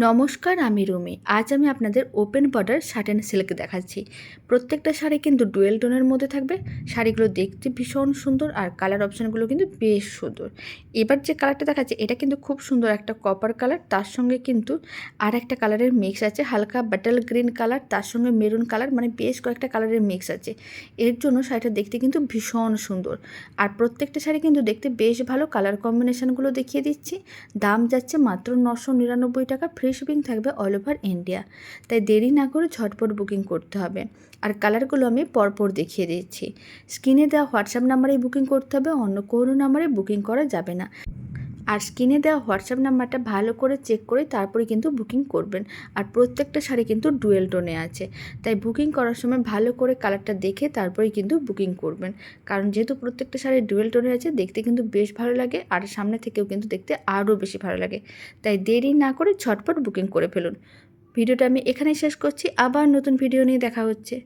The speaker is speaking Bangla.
নমস্কার, আমি রুমি। আজ আমি আপনাদের ওপেন বর্ডার সাটেন সিল্ক দেখাচ্ছি। প্রত্যেকটা শাড়ি কিন্তু ডুয়েল টোনের মধ্যে থাকবে। শাড়িগুলো দেখতে ভীষণ সুন্দর আর কালার অপশানগুলো কিন্তু বেশ সুন্দর। এবার যে কালারটা দেখাচ্ছি এটা কিন্তু খুব সুন্দর একটা কপার কালার, তার সঙ্গে কিন্তু আর একটা কালারের মিক্স আছে, হালকা বাটল গ্রিন কালার, তার সঙ্গে মেরুন কালার, মানে বেশ কয়েকটা কালারের মিক্স আছে। এর জন্য শাড়িটা দেখতে কিন্তু ভীষণ সুন্দর। আর প্রত্যেকটা শাড়ি কিন্তু দেখতে বেশ ভালো। কালার কম্বিনেশানগুলো দেখিয়ে দিচ্ছি। দাম যাচ্ছে মাত্র 999 টাকা। ফ্রি শিপিং থাকবে অল ওভার ইন্ডিয়া। তাই দেরি না করে ঝটপট বুকিং করতে হবে। আর কালারগুলো আমি পরপর দেখিয়ে দিচ্ছি। স্ক্রিনে দেওয়া হোয়াটসঅ্যাপ নাম্বারেই বুকিং করতে হবে, অন্য কোনো নাম্বারে বুকিং করা যাবে না। আর স্ক্রিনে দেওয়া হোয়াটসঅ্যাপ নাম্বারটা ভালো করে চেক করে তারপরে কিন্তু বুকিং করবেন। আর প্রত্যেকটা শাড়ি কিন্তু ডুয়েল টোনে আছে, তাই বুকিং করার সময় ভালো করে কালারটা দেখে তারপরেই কিন্তু বুকিং করবেন। কারণ যেহেতু প্রত্যেকটা শাড়ি ডুয়েল টোনে আছে, দেখতে কিন্তু বেশ ভালো লাগে আর সামনে থেকেও কিন্তু দেখতে আরও বেশি ভালো লাগে। তাই দেরি না করে ঝটপট বুকিং করে ফেলুন। ভিডিওটা আমি এখানেই শেষ করছি। আবার নতুন ভিডিও নিয়ে দেখা হচ্ছে।